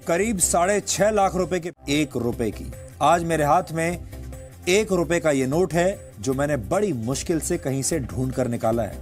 करीब 6.5 लाख रुपए के 1 रुपए की। आज मेरे हाथ में 1 रुपए का ये नोट है जो मैंने बड़ी मुश्किल से कहीं से ढूंढ कर निकाला है।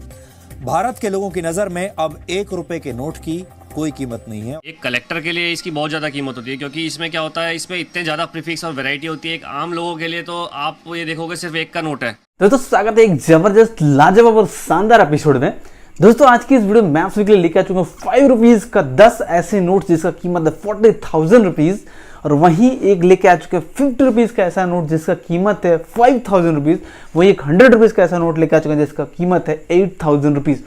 भारत के लोगों की नजर में अब 1 रुपए के नोट की कोई कीमत नहीं है। एक कलेक्टर के लिए इसकी बहुत ज़्यादा कीमत होती है, क्योंकि इसमें क्या होता है, इसमें इतने ज़्यादा प्रीफिक्स और वैरायटी होती है। एक आम लोगों के लिए तो आप ये देखोगे सिर्फ 1 का नोट है। दोस्तों स्वागत है एक जबरदस्त लाजवाब और शानदार एपिसोड में। दोस्तों आज की इस वीडियो में मैं आप सभी के लिए लेकर आ चुका हूँ 5 रुपीज का 10 ऐसे नोट जिसका कीमत है 40,000 रुपीज, और वहीं एक लेके आ चुके 50 रुपीज का ऐसा नोट जिसका कीमत है 5,000 रुपीज। वहीं एक 100 रुपीज का ऐसा नोट लेके आ चुके हैं जिसका कीमत है 8,000 रुपीज।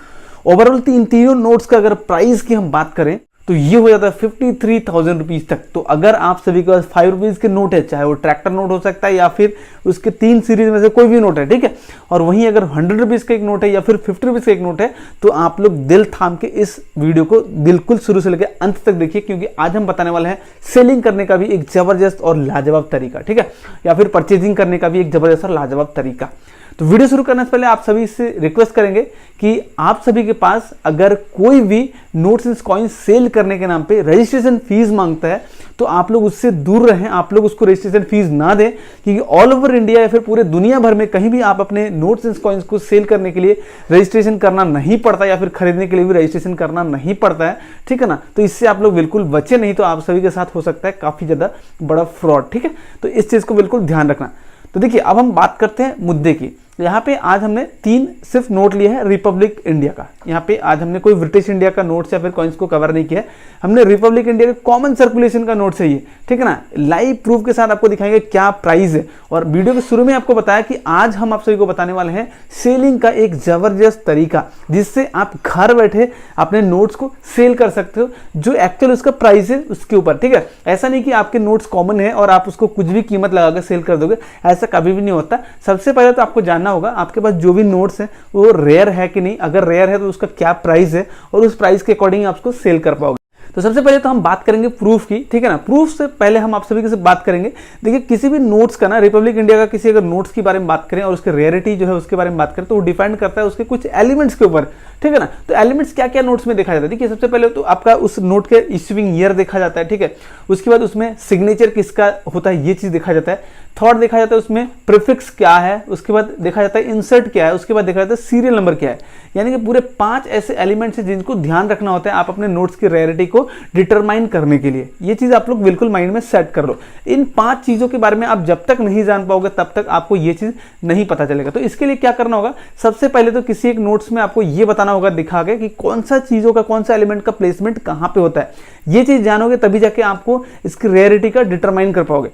ओवरऑल इन तीनों नोट्स का अगर प्राइस की हम बात करें तो ये हो जाता है 53,000 रुपीज तक। तो अगर आप सभी के पास 5 रुपीज के नोट है, चाहे वो ट्रैक्टर नोट हो सकता है या फिर उसके 3 सीरीज में से कोई भी नोट है, ठीक है, और वहीं अगर 100 रुपीज का एक नोट है या फिर 50 रुपीज का एक नोट है, तो आप लोग दिल थाम के इस वीडियो को बिल्कुल शुरू से लेकर अंत तक देखिए, क्योंकि आज हम बताने वाले हैं सेलिंग करने का भी एक जबरदस्त और लाजवाब तरीका, ठीक है, या फिर परचेजिंग करने का भी एक जबरदस्त और लाजवाब तरीका। तो वीडियो शुरू करने से पहले आप सभी से रिक्वेस्ट करेंगे कि आप सभी के पास अगर कोई भी नोट्स एंड कॉइन्स सेल करने के नाम पे रजिस्ट्रेशन फीस मांगता है तो आप लोग उससे दूर रहें, आप लोग उसको रजिस्ट्रेशन फीस ना दें, क्योंकि ऑल ओवर इंडिया या फिर पूरे दुनिया भर में कहीं भी आप अपने नोट्स एंड कॉइन्स को सेल करने के लिए रजिस्ट्रेशन करना नहीं पड़ता या फिर खरीदने के लिए भी रजिस्ट्रेशन करना नहीं पड़ता है, ठीक है ना। तो इससे आप लोग बिल्कुल बचे, नहीं तो आप सभी के साथ हो सकता है काफी ज्यादा बड़ा फ्रॉड, ठीक है। तो इस चीज को बिल्कुल ध्यान रखना। तो देखिए अब हम बात करते हैं मुद्दे की। यहाँ पे आज हमने 3 सिर्फ नोट लिए हैं रिपब्लिक इंडिया का। यहाँ पे आज हमने कोई ब्रिटिश इंडिया का नोट्स या फिर कॉइन्स को कवर नहीं किया है, हमने रिपब्लिक इंडिया के कॉमन सर्कुलेशन का नोट चाहिए, ठीक है ना। लाइव प्रूफ के साथ आपको दिखाएंगे क्या प्राइस है, और वीडियो के शुरू में आपको बताया कि आज हम आप सभी को बताने वाले हैं सेलिंग का एक जबरदस्त तरीका, जिससे आप घर बैठे अपने नोट्स को सेल कर सकते हो जो एक्चुअल उसका प्राइस है उसके ऊपर, ठीक है। ऐसा नहीं कि आपके नोट्स कॉमन है और आप उसको कुछ भी कीमत लगाकर सेल कर दोगे, ऐसा कभी भी नहीं होता। सबसे पहले तो आपको जानना होगा आपके पास जो भी नोट्स हैं वो रेयर है कि नहीं, अगर रेयर है तो उसका क्या प्राइस है और उस प्राइस के अकॉर्डिंग आप उसको सेल कर पाओगे। तो सबसे पहले तो हम बात करेंगे प्रूफ की, ठीक है ना। प्रूफ से पहले हम आप सभी से बात करेंगे, देखिए किसी भी नोट्स का ना, रिपब्लिक इंडिया का किसी अगर नोट्स के बारे में बात करें और उसके रेयरिटी जो है उसके बारे में बात करें तो वो डिपेंड करता है उसके कुछ एलिमेंट्स के ऊपर, ठीक है ना। तो एलिमेंट्स क्या क्या नोट्स में देखा जाता है, देखिए सबसे पहले तो आपका उस नोट के इश्यूइंग ईयर देखा जाता है, ठीक है। उसके बाद उसमें सिग्नेचर किसका होता है ये चीज देखा जाता है। थर्ड देखा जाता है उसमें प्रीफिक्स क्या है, उसके बाद देखा जाता है इंसर्ट क्या है, उसके बाद देखा जाता है सीरियल नंबर क्या है। यानी कि पूरे 5 ऐसे एलिमेंट्स हैं जिनको ध्यान रखना होता है आप अपने नोट्स की रेयरिटी को डिटरमाइन करने के लिए। ये चीज आप लोग बिल्कुल माइंड में सेट कर लो। इन 5 चीजों के बारे में आप जब तक नहीं जान पाओगे तब तक आपको ये चीज नहीं पता चलेगा। तो इसके लिए क्या करना होगा, सबसे पहले तो किसी एक नोट्स में आपको ये बताना होगा दिखा के कि कौन सा चीजों का, कौन सा एलिमेंट का प्लेसमेंट कहां पे होता है। ये चीज जानोगे तभी जाके आपको इसकी रेयरिटी का डिटरमाइन कर पाओगे।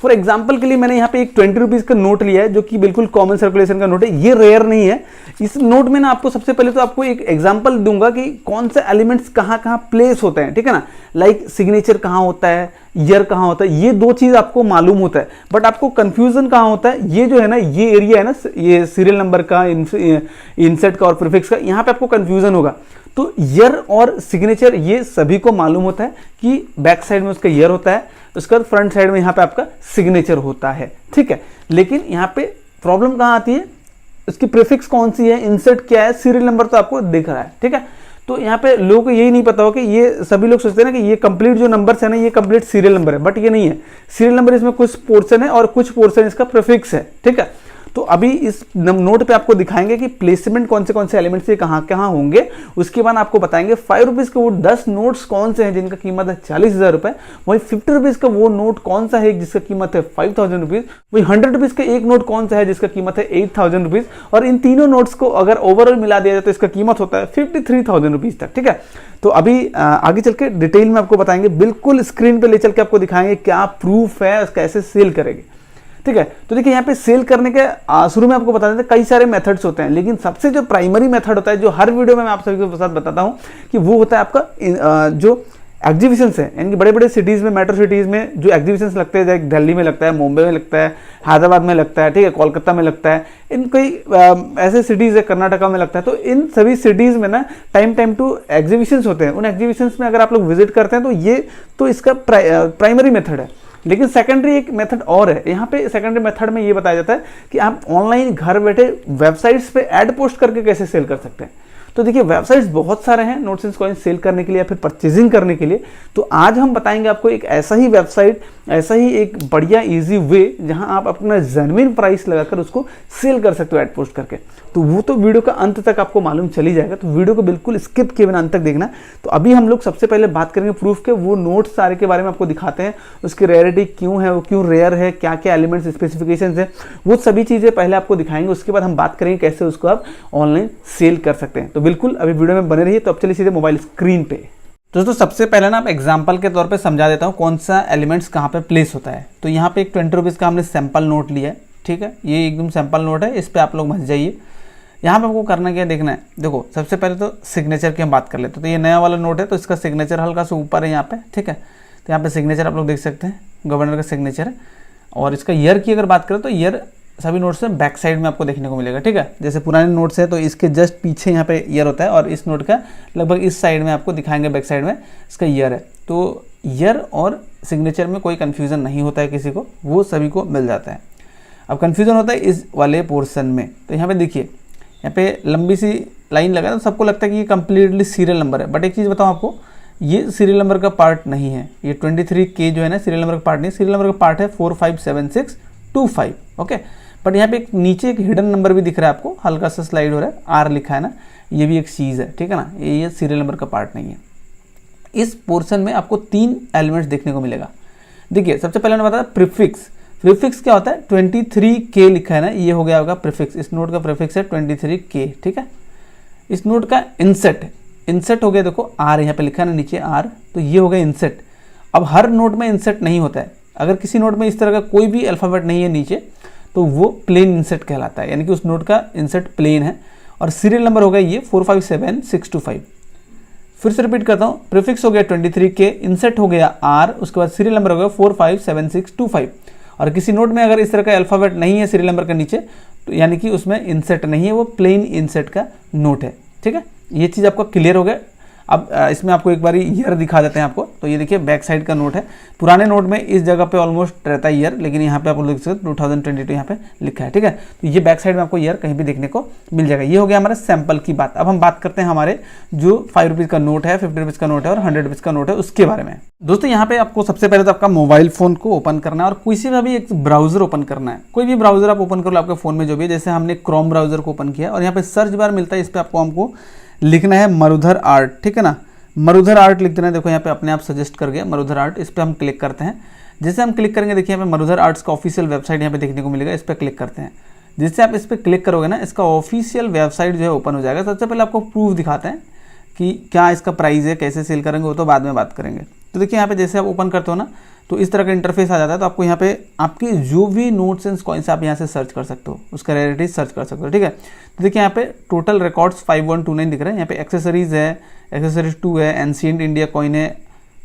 फॉर एग्जाम्पल के लिए मैंने यहाँ पे एक 20 रुपीज का नोट लिया है जो कि बिल्कुल कॉमन सर्कुलेशन का नोट है, ये रेयर नहीं है। इस नोट में ना आपको सबसे पहले तो आपको एक एग्जांपल दूंगा कि कौन से एलिमेंट्स कहाँ कहाँ प्लेस होते हैं, ठीक है ना। लाइक सिग्नेचर कहाँ होता है, ईयर कहाँ होता है, ये 2 चीज आपको मालूम होता है, बट आपको कंफ्यूजन कहाँ होता है, ये जो है ना, ये एरिया है ना, ये सीरियल नंबर का, इंसर्ट का और प्रीफिक्स का, यहाँ पे आपको कंफ्यूजन होगा। तो ईयर और सिग्नेचर ये सभी को मालूम होता है कि बैक साइड में उसका ईयर होता है, उसके बाद फ्रंट साइड में यहाँ पे आपका सिग्नेचर होता है, ठीक है। लेकिन यहाँ पे प्रॉब्लम कहाँ आती है, उसकी प्रीफिक्स कौन सी है, इंसर्ट क्या है, सीरियल नंबर तो आपको दिख रहा है, ठीक है। तो यहाँ पे लोगों को यही नहीं पता हो कि ये सभी लोग सोचते हैं ना कि ये कंप्लीट जो नंबर्स है ना ये कंप्लीट सीरियल नंबर है, बट ये नहीं है। सीरियल नंबर इसमें कुछ पोर्शन है और कुछ पोर्शन इसका प्रीफिक्स है, ठीक है। तो अभी इस नोट पे आपको दिखाएंगे कि प्लेसमेंट कौन से एलिमेंट्स से कहाँ कहाँ होंगे। उसके बाद आपको बताएंगे 5 रुपीज के वो 10 नोट्स कौन से हैं जिनका कीमत है 40,000 रुपए, वही 50 रुपीज का वो नोट कौन सा है जिसका कीमत है 5,000 रुपीज, वही 100 रुपीज का एक नोट कौन सा है जिसका कीमत है 8,000 रुपीज, और इन तीनों नोट्स को अगर ओवरऑल मिला दिया जाए तो इसका कीमत होता है 53,000 रुपीज तक, ठीक है। तो अभी आगे चल के डिटेल में आपको बताएंगे, बिल्कुल स्क्रीन पे ले चल के आपको दिखाएंगे क्या प्रूफ है, कैसे सेल करेंगे, ठीक है। तो देखिए यहाँ पे सेल करने के शुरू में आपको बता देते हैं कई सारे मेथड्स होते हैं, लेकिन सबसे जो प्राइमरी मेथड होता है जो हर वीडियो में मैं आप सभी के साथ बताता हूँ कि वो होता है आपका जो एग्जीबिशंस है, यानी कि बड़े बड़े सिटीज में, मेट्रो सिटीज में जो एग्जीबिशंस लगते हैं, जैसे दिल्ली में लगता है, मुंबई में लगता है, हैदराबाद में लगता है, ठीक है, कोलकाता में लगता है, इन कई ऐसे सिटीज है, कर्नाटका में लगता है। तो इन सभी सिटीज में ना टाइम टू एग्जीबिशंस होते हैं। उन एग्जीबिशंस में अगर आप लोग विजिट करते हैं तो ये तो इसका प्राइमरी मेथड है। लेकिन सेकेंडरी एक मेथड और है। यहाँ पे सेकेंडरी मेथड में ये बताया जाता है कि आप ऑनलाइन घर बैठे वेबसाइट्स पे ऐड पोस्ट करके कैसे सेल कर सकते हैं। तो देखिए वेबसाइट्स बहुत सारे हैं नोट्स एंड कॉइन्स सेल करने के लिए या फिर परचेजिंग करने के लिए। तो आज हम बताएंगे आपको एक ऐसा ही वेबसाइट, ऐसा ही एक बढ़िया इजी वे जहां आप अपना जेन्युइन प्राइस लगाकर उसको सेल कर सकते हो ऐड पोस्ट करके। तो वो तो वीडियो का अंत तक आपको मालूम चल ही जाएगा, तो वीडियो को बिल्कुल स्किप किए बिना अंत तक देखना। तो अभी हम लोग सबसे पहले बात करेंगे प्रूफ के, वो नोट्स सारे के बारे में आपको दिखाते हैं, उसकी रेयरिटी क्यों है, वो क्यों रेयर है, क्या क्या एलिमेंट्स स्पेसिफिकेशंस है, वो सभी चीजें पहले आपको दिखाएंगे। उसके बाद हम बात करेंगे कैसे उसको आप ऑनलाइन सेल कर सकते हैं। तो बिल्कुल अभी वीडियो में बने रहिए। तो अब चलिए सीधे मोबाइल स्क्रीन पे। दोस्तों सबसे पहले ना आप एग्जांपल के तौर पे समझा देता हूँ कौन सा एलिमेंट्स कहाँ पे प्लेस होता है। तो यहाँ पे एक 20 रुपीज़ का हमने सैंपल नोट लिया है, ठीक है, ये एकदम सैंपल नोट है, इस पर आप लोग मत जाइए। यहाँ पे आपको करना क्या देखना है, देखो सबसे पहले तो सिग्नेचर की हम बात कर लेते हैं। तो ये नया वाला नोट है, तो इसका सिग्नेचर हल्का सा ऊपर है यहाँ पे, ठीक है। तो यहाँ पे सिग्नेचर आप लोग देख सकते हैं, गवर्नर का सिग्नेचर है। और इसका ईयर की अगर बात करें तो ईयर सभी नोट्स में बैक साइड में आपको देखने को मिलेगा, ठीक है। जैसे पुराने नोट्स है तो इसके जस्ट पीछे यहाँ पे ईयर होता है, और इस नोट का लगभग इस साइड में आपको दिखाएंगे, बैक साइड में इसका ईयर है। तो ईयर और सिग्नेचर में कोई कन्फ्यूज़न नहीं होता है किसी को, वो सभी को मिल जाता है। अब कन्फ्यूज़न होता है इस वाले पोर्सन में। तो यहाँ पे देखिए, यहाँ पे लंबी सी लाइन लगा है, तो सबको लगता है कि ये कंप्लीटली सीरियल नंबर है। बट एक चीज़ बताऊँ आपको, ये सीरियल नंबर का पार्ट नहीं है। ये 23K जो है ना, सीरियल नंबर का पार्ट नहीं, सीरियल नंबर का पार्ट है 457625, ओके। बट यहाँ पे एक नीचे एक हिडन नंबर भी दिख रहा है आपको, हल्का सा स्लाइड हो रहा है, आर लिखा है ना, ये भी एक चीज़ है, ठीक है ना, ये सीरियल नंबर का पार्ट नहीं है। इस पोर्शन में आपको 3 एलिमेंट्स देखने को मिलेगा। देखिए सबसे पहले मैंने बताया प्रीफिक्स। प्रीफिक्स क्या होता है, 23K लिखा है ना, ये हो गया होगा प्रीफिक्स। इस नोट का प्रीफिक्स है 23K, ठीक है। इस नोट का इंसेट, इंसेट हो गया, देखो आर यहाँ पे लिखा है ना नीचे आर, तो ये हो गया इंसेट। अब हर नोट में इंसेट नहीं होता है, अगर किसी नोट में इस तरह का कोई भी अल्फ़ाबेट नहीं है नीचे, तो वो प्लेन इंसेट कहलाता है, यानी कि उस नोट का इंसेट प्लेन है। और सीरियल नंबर हो गया ये 457625। फिर से रिपीट करता हूँ, प्रीफिक्स हो गया 23K, इंसेट हो गया आर, उसके बाद सीरियल नंबर हो गया 457625। और किसी नोट में अगर इस तरह का अल्फ़ाबेट नहीं है सीरियल नंबर के नीचे, तो यानी कि उसमें इंसेट नहीं है, वो प्लेन इंसेट का नोट है, ठीक है। ये चीज़ आपको क्लियर हो गया। अब इसमें आपको एक बार ईयर दिखा देते हैं आपको। तो ये देखिए बैक साइड का नोट है, पुराने नोट में इस जगह पे ऑलमोस्ट रहता है ईयर, लेकिन यहाँ पे आप लोग देख सकते 2022 यहाँ पे लिखा है, ठीक है। तो ये बैक साइड में आपको ईयर कहीं भी देखने को मिल जाएगा। ये हो गया हमारा सैंपल की बात। अब हम बात करते हैं हमारे जो 5 रुपीज़ का नोट है, 50 रुपीज़ का नोट है और 100 रुपीज़ का नोट है, उसके बारे में। दोस्तों यहाँ पे आपको सबसे पहले तो आपका मोबाइल फोन को ओपन करना है और किसी का भी एक ब्राउजर ओपन करना है। कोई भी ब्राउजर आप ओपन कर लो आपके फोन में जो भी है, जैसे हमने क्रोम ब्राउजर को ओपन किया और यहाँ पे सर्च बार मिलता है, इस पर आपको हमको लिखना है मरुधर आर्ट, ठीक है ना। मरुधर आर्ट लिख देना है, देखो यहाँ पे अपने आप सजेस्ट कर गया मरुधर आर्ट। इस पर हम क्लिक करते हैं। जैसे हम क्लिक करेंगे देखिए यहाँ पे मरुधर आर्ट्स का ऑफिशियल वेबसाइट यहाँ पे देखने को मिलेगा, इस पर क्लिक करते हैं। जिससे आप इस पर क्लिक करोगे ना, इसका ऑफिशियल वेबसाइट जो है ओपन हो जाएगा। सबसे पहले आपको प्रूफ दिखाते हैं कि क्या इसका प्राइस है, कैसे सेल करेंगे, वो तो बाद में बात करेंगे। तो देखिए यहाँ पे जैसे आप ओपन करते हो ना, तो इस तरह का इंटरफेस आ जाता है। तो आपको यहाँ पे आपके जो भी नोट्स एंड कॉइन्स आप यहाँ से सर्च कर सकते हो, उसका रेयरिटी सर्च कर सकते हो, ठीक है। तो देखिए यहाँ पे टोटल रिकॉर्ड्स 5129 दिख रहे हैं। यहाँ पे एक्सेसरीज है, एक्सेसरीज 2 है, एंशिएंट इंडिया कॉइन है,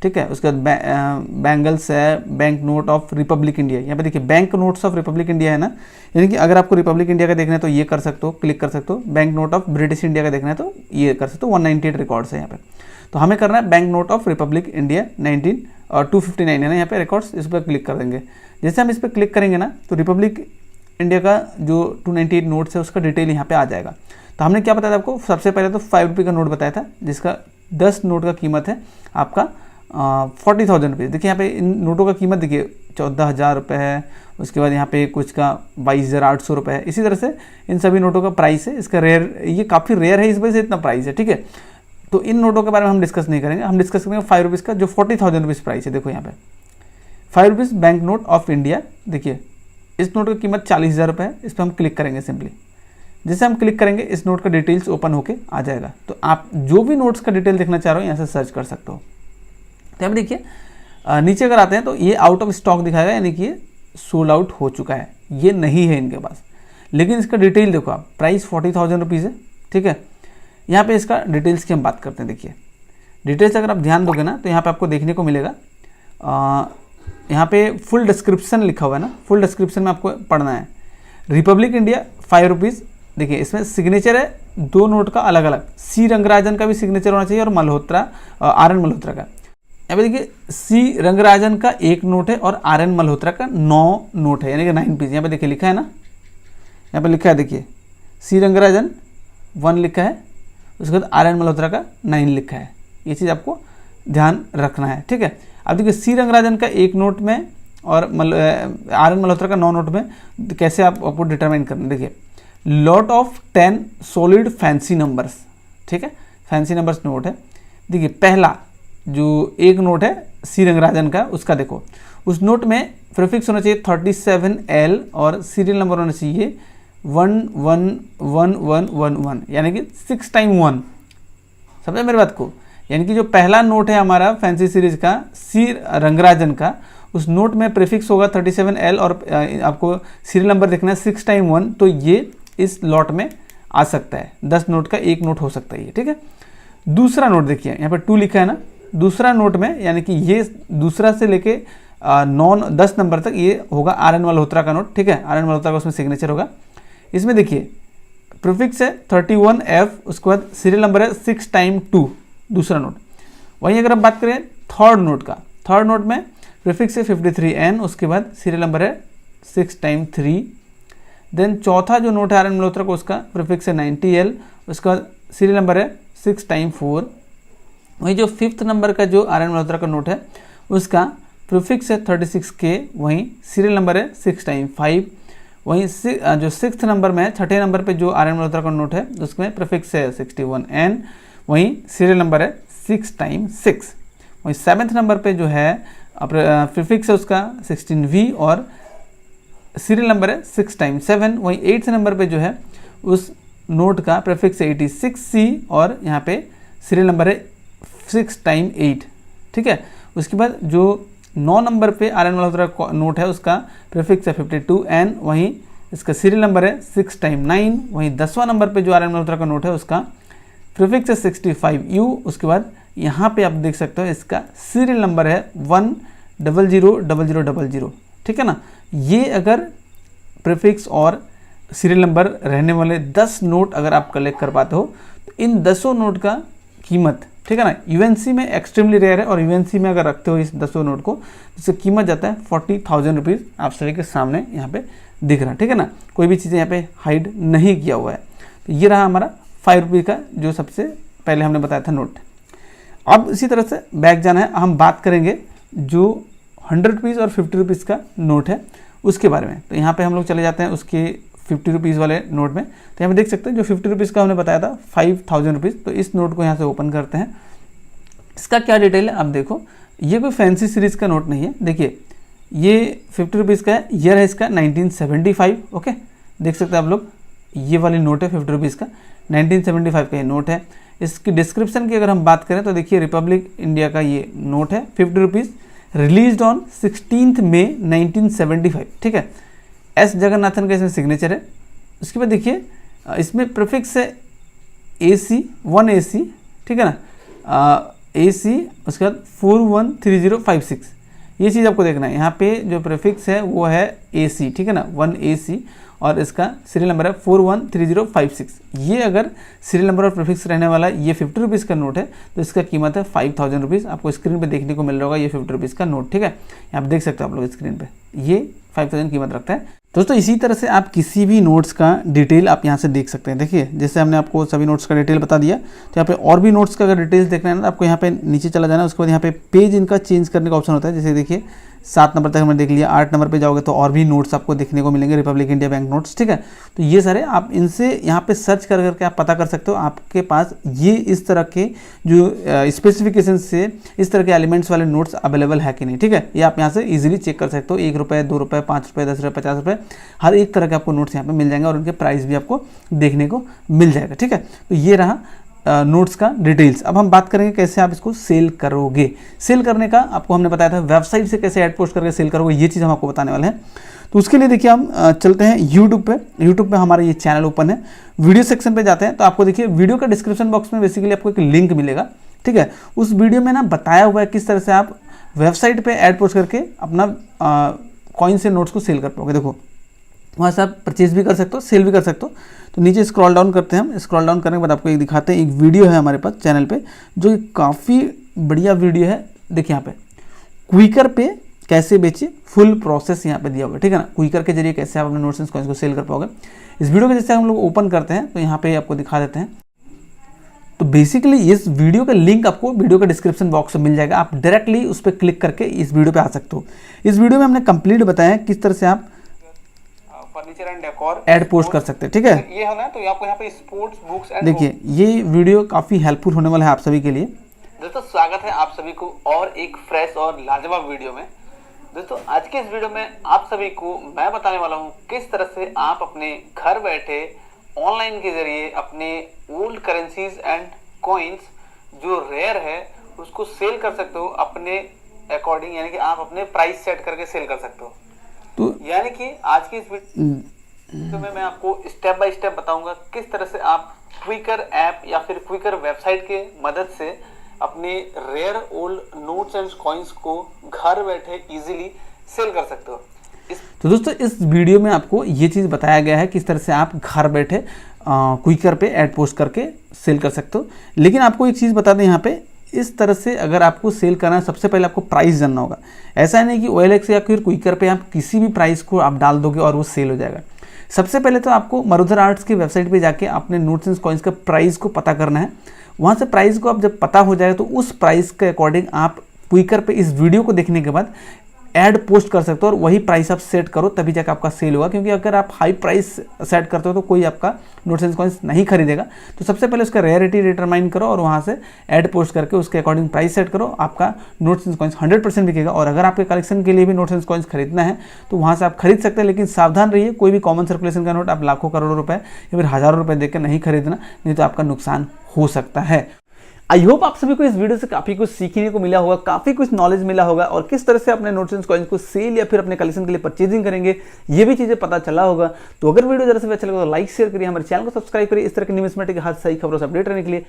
ठीक है। उसके बाद बैंगल्स है, bank note of Republic India. यहाँ पे देखिए bank notes of Republic India है ना, यानी कि अगर आपको रिपब्लिक इंडिया का देखना है तो ये कर सकते हो, क्लिक कर सकते हो। Bank note of British India का देखना है तो ये कर सकते हो। 198 रिकॉर्ड्स है यहाँ पे। तो हमें करना है bank note of Republic India 259 है ना यहाँ पे रिकॉर्ड्स, इस पर क्लिक कर देंगे। जैसे हम इस पर क्लिक करेंगे ना, तो रिपब्लिक इंडिया का जो 298 नोट्स है उसका डिटेल यहाँ पे आ जाएगा। तो हमने क्या बताया था आपको, सबसे पहले तो 5 रुपये का नोट बताया था, जिसका 10 नोट का कीमत है आपका 40,000 रुपीज़। देखिए यहाँ पे इन नोटों का कीमत देखिए 14,000 रुपये है। उसके बाद यहाँ पे कुछ का 22,800 रुपये है। इसी तरह से इन सभी नोटों का प्राइस है। इसका रेयर, ये काफ़ी रेयर है, इस वजह से इतना प्राइस है, ठीक है। तो इन नोटों के बारे में हम डिस्कस नहीं करेंगे, हम डिस्कस करेंगे 5 रुपीज़ का जो 40,000 रुपीज़ प्राइस है। देखो यहाँ पे 5 rupees bank note of India. देखिए इस नोट की कीमत 40,000 रुपये है। इस पर हम क्लिक करेंगे सिंपली। जैसे हम क्लिक करेंगे इस नोट का डिटेल्स ओपन होके आ जाएगा। तो आप जो भी नोट्स का डिटेल देखना चाह रहे हो यहाँ से सर्च कर सकते हो। तो अब देखिए नीचे अगर आते हैं तो ये आउट ऑफ स्टॉक दिखाएगा, यानी कि ये सोल्ड आउट हो चुका है, ये नहीं है इनके पास। लेकिन इसका डिटेल देखो आप, प्राइस 40,000 रुपीज़ है, ठीक है। यहाँ पे इसका डिटेल्स की हम बात करते हैं। देखिए डिटेल्स अगर आप ध्यान दोगे ना, तो यहाँ पे आपको देखने को मिलेगा, यहाँ पे फुल डिस्क्रिप्शन लिखा हुआ है ना, फुल डिस्क्रिप्शन में आपको पढ़ना है। Republic India 5 rupees. देखिए इसमें सिग्नेचर है 2 नोट का अलग अलग, सी रंगराजन का भी सिग्नेचर होना चाहिए और मल्होत्रा, आर एन मल्होत्रा का। यहाँ पे देखिए सी रंगराजन का 1 नोट है और आर एन मल्होत्रा का 9 नोट है, यानी कि 9 पीस। यहाँ पे देखिए लिखा है ना, यहाँ पे लिखा है देखिए सी रंगराजन 1 लिखा है, उसके बाद आर एन मल्होत्रा का 9 लिखा है। ये चीज़ आपको ध्यान रखना है, ठीक है। अब देखिए सी रंगराजन का 1 नोट में और आर एन मल्होत्रा का 9 नोट में कैसे आपको डिटरमाइन करना है। देखिए lot of 10 solid fancy numbers, ठीक है, फैंसी नंबर्स नोट है। देखिए पहला जो 1 नोट है सी रंगराजन का, उसका देखो उस नोट में प्रीफिक्स होना चाहिए 37L और सीरियल नंबर होना चाहिए 111111, यानी कि 6 टाइम 1। समझे मेरी बात को? यानी कि जो पहला नोट है हमारा फैंसी सीरीज का सी रंगराजन का, उस नोट में प्रीफिक्स होगा 37L और आपको सीरियल नंबर देखना है 6 टाइम 1, तो ये इस लॉट में आ सकता है। 10 नोट का 1 नोट हो सकता है ये, ठीक है। दूसरा नोट देखिए यहाँ पर 2 लिखा है ना, दूसरा नोट में यानी कि ये दूसरा से लेके 9-10 नंबर तक ये होगा आर एन मल्होत्रा का नोट, ठीक है। आर एन मल्होत्रा का उसमें सिग्नेचर होगा। इसमें देखिए प्रीफिक्स है 31F, उसके बाद सीरियल नंबर है 6 टाइम 2, दूसरा नोट। वहीं अगर हम बात करें थर्ड नोट का, थर्ड नोट में प्रीफिक्स है 53N, उसके बाद सीरियल नंबर है 6 टाइम 3। देन चौथा जो नोट है आर एन मल्होत्रा का, उसका प्रीफिक्स है 90L, उसका बाद सीरियल नंबर है 6 टाइम 4। वहीं जो 5th नंबर का जो आर एन मल्होत्रा का नोट है, उसका प्रीफिक्स है 36K, वहीं सीरियल नंबर है 6 टाइम 5। वहीं जो 6th नंबर में है, छठे नंबर पे जो आर एन मल्होत्रा का नोट है, उसमें प्रीफिक्स है 61N, वहीं सीरियल नंबर है 6 टाइम 6। वहीं 7th नंबर पे जो है प्रीफिक्स है उसका 16V और सीरियल नंबर है 6 टाइम 7। वहीं 8th नंबर पे जो है उस नोट का प्रीफिक्स है 86C और यहाँ पे सीरियल नंबर है 6 टाइम 8, ठीक है। उसके बाद जो 9 नंबर पे आर एन मल्होत्रा का नोट है, उसका प्रीफिक्स है 52N, वहीं इसका सीरियल नंबर है 6 टाइम 9। वहीं 10वां नंबर पे जो आर एन मल्होत्रा का नोट है, उसका प्रीफिक्स है 65U। उसके बाद यहाँ पे आप देख सकते हो इसका सीरियल नंबर है 1000000, ठीक है ना। ये अगर प्रीफिक्स और सीरियल नंबर रहने वाले 10 नोट अगर आप कलेक्ट कर पाते हो, तो इन 10 नोट का कीमत, ठीक है ना, यूएनसी में एक्सट्रीमली रेयर है। और यूएनसी में अगर रखते हो इस 10 नोट को, इसकी कीमत जाता है 40,000 रुपीज़। आप सभी के सामने यहाँ पे दिख रहा है, ठीक है ना, कोई भी चीज़ें यहाँ पे हाइड नहीं किया हुआ है। तो ये रहा हमारा 5 रुपये का जो सबसे पहले हमने बताया था नोट। अब इसी तरह से बैक जाना है, हम बात करेंगे जो 100 रुपीज़ और 50 रुपीज़ का नोट है उसके बारे में। तो यहाँ पे हम लोग चले जाते हैं उसके 50 रुपीज़ वाले नोट में। तो यहाँ पे देख सकते हैं जो 50 रुपीज़ का हमने बताया था 5000 रुपीज़। तो इस नोट को यहाँ से ओपन करते हैं। इसका क्या डिटेल है आप देखो, ये कोई फैंसी सीरीज़ का नोट नहीं है। देखिए ये 50 रुपीज़ का है, ईयर है इसका 1975, ओके, देख सकते हैं आप लोग, ये वाली नोट है 50 रुपीज़ का, 1975 का ये नोट है। इसकी डिस्क्रिप्शन की अगर हम बात करें तो देखिए रिपब्लिक इंडिया का ये नोट है 50 रुपीज़, रिलीज्ड ऑन 16 मई 1975, ठीक है। एस जगन्नाथन का इसमें सिग्नेचर है। उसके बाद देखिए इसमें प्रीफिक्स है AC 1AC, ठीक है ना, AC, उसके बाद 413056। ये चीज़ आपको देखना है, यहाँ पे जो प्रीफिक्स है वो है AC, ठीक है ना, 1AC, और इसका सीरियल नंबर है 413056। ये अगर सीरियल नंबर और प्रीफिक्स रहने वाला ये 50 रुपीज़ का नोट है, तो इसका कीमत है 5000 रुपीज़। आपको स्क्रीन पे देखने को मिल रहा होगा ये 50 रुपीज़ का नोट, ठीक है, आप देख सकते हो आप लोग स्क्रीन पे, ये 5000 कीमत रखता है। दोस्तों इसी तरह से आप किसी भी नोट्स का डिटेल आप यहाँ से देख सकते हैं। देखिए जैसे हमने आपको सभी नोट्स का डिटेल बता दिया, तो यहाँ पे और भी नोट्स का अगर डिटेल्स देखना है ना, आपको यहाँ पे नीचे चला जाना है। उसके बाद यहाँ पे पेज इनका चेंज करने का ऑप्शन होता है। जैसे देखिए 7 नंबर तक हमने देख लिया, 8 नंबर पे जाओगे तो और भी नोट्स आपको देखने को मिलेंगे, रिपब्लिक इंडिया बैंक नोट्स, ठीक है। तो ये सारे आप इनसे यहाँ पे सर्च कर करके आप पता कर सकते हो आपके पास ये इस तरह के जो स्पेसिफिकेशन से इस तरह के एलिमेंट्स वाले नोट्स अवेलेबल है कि नहीं, ठीक है। ये आप यहाँ से इजीली चेक कर सकते हो। 1 रुपये, 2 रुपये, 5 रुपये, 10 रुपये, 50 रुपये, हर एक तरह के आपको नोट्स यहाँ पे मिल जाएंगे और उनके प्राइस भी आपको देखने को मिल जाएगा, ठीक है। तो ये रहा नोट्स का डिटेल्स। अब हम बात करेंगे कैसे आप इसको सेल करोगे। सेल करने का आपको हमने बताया था वेबसाइट से कैसे ऐड पोस्ट करके सेल करोगे, ये चीज़ हम आपको बताने वाले हैं। तो उसके लिए देखिए हम चलते हैं यूट्यूब पे हमारा ये चैनल ओपन है। वीडियो सेक्शन पे जाते हैं तो आपको देखिए वीडियो का डिस्क्रिप्शन बॉक्स में बेसिकली आपको एक लिंक मिलेगा, ठीक है। उस वीडियो में ना बताया हुआ है किस तरह से आप वेबसाइट पर ऐड पोस्ट करके अपना कॉइन से नोट्स को सेल कर पाओगे। देखो वहाँ से आप परचेज भी कर सकते हो, सेल भी कर सकते हो। तो नीचे स्क्रॉल डाउन करते हैं हम। स्क्रॉल डाउन करने के बाद आपको एक दिखाते हैं, एक वीडियो है हमारे पास चैनल पे जो काफ़ी बढ़िया वीडियो है। देखिए यहाँ पे क्विकर पे कैसे बेचे, फुल प्रोसेस यहाँ पे दिया हुआ है, ठीक है ना। क्विकर के जरिए कैसे आप अपने नोट्स एंड कॉइन्स को सेल कर पाओगे। इस वीडियो को जैसे हम लोग ओपन करते हैं तो यहाँ पे आपको दिखा देते हैं। तो बेसिकली इस वीडियो का लिंक आपको वीडियो के डिस्क्रिप्शन बॉक्स में मिल जाएगा, आप डायरेक्टली उस पर क्लिक करके इस वीडियो पे आ सकते हो। इस वीडियो में हमने कंप्लीट बताया किस तरह से आप furniture and decor add post कर सकते हैं, ठीक है। ये है ना, तो आपको यहाँ पे स्पोर्ट्स बुक्स एंड देखिए ये वीडियो काफ़ी हेल्पफुल होने वाला है आप सभी के लिए। दोस्तों स्वागत है आप सभी को और एक फ्रेश और लाजवाब वीडियो में। दोस्तों आज के इस वीडियो में आप सभी को मैं बताने वाला हूँ किस तरह से आप अपने घर बैठे ऑनलाइन के जरिए अपने ओल्ड करेंसीज एंड कॉइन्स जो रेयर है उसको सेल कर सकते हो अपने अकॉर्डिंग, यानी कि आप अपने प्राइस सेट करके सेल कर सकते हो। तो यानी कि आज की इस वीडियो में मैं आपको स्टेप बाय स्टेप बताऊंगा किस तरह से आप क्विकर ऐप या फिर क्विकर वेबसाइट के मदद से अपने rare old notes and coins को घर बैठे इजीली सेल कर सकते हो। तो दोस्तों इस वीडियो में आपको ये चीज़ बताया गया है किस तरह से आप घर बैठे क्विकर पे ऐड पोस्ट करके सेल कर सकते हो। लेकिन आपको एक चीज़ बता दें यहाँ पे, इस तरह से अगर आपको सेल करना है सबसे पहले आपको प्राइस जानना होगा। ऐसा नहीं कि OLX या फिर क्विकर पे आप किसी भी प्राइस को आप डाल दोगे और वो सेल हो जाएगा। सबसे पहले तो आपको मरुधर आर्ट्स की वेबसाइट पे जाके अपने नोट्स एंड कॉइन्स का प्राइस को पता करना है। वहाँ से प्राइस को आप जब पता हो जाएगा तो उस प्राइस के अकॉर्डिंग आप क्विकर पे इस वीडियो को देखने के बाद ऐड पोस्ट कर सकते हो और वही प्राइस आप सेट करो, तभी जाकर आपका सेल होगा। क्योंकि अगर आप हाई प्राइस सेट करते हो तो कोई आपका नोट्स एंड कॉइन्स नहीं खरीदेगा। तो सबसे पहले उसका रेयरिटी डिटरमाइन करो और वहाँ से ऐड पोस्ट करके उसके अकॉर्डिंग प्राइस सेट करो, आपका नोट्स एंड कॉइन्स 100% बिकेगा। और अगर आपके कलेक्शन के लिए भी नोट्स एंड कॉइन्स खरीदना है तो वहाँ से आप खरीद सकते हैं। लेकिन सावधान रहिए, कोई भी कॉमन सर्कुलेशन का नोट आप लाखों करोड़ों रुपए या फिर हज़ारों रुपए देकर नहीं खरीदना, नहीं तो आपका नुकसान हो सकता है। आई होप आप सभी को इस वीडियो से काफ़ी कुछ सीखने को मिला होगा, काफ़ी कुछ नॉलेज मिला होगा और किस तरह से अपने नोट्स एंड कॉइन्स को सेल या फिर अपने कलेक्शन के लिए परचेजिंग करेंगे ये भी चीज़ें पता चला होगा। तो अगर वीडियो जरा से अच्छा लगा तो लाइक शेयर करिए, हमारे चैनल को सब्सक्राइब करिए इस तरह की न्यूज़मेटिक हर सही खबरों से अपडेट रहने के लिए।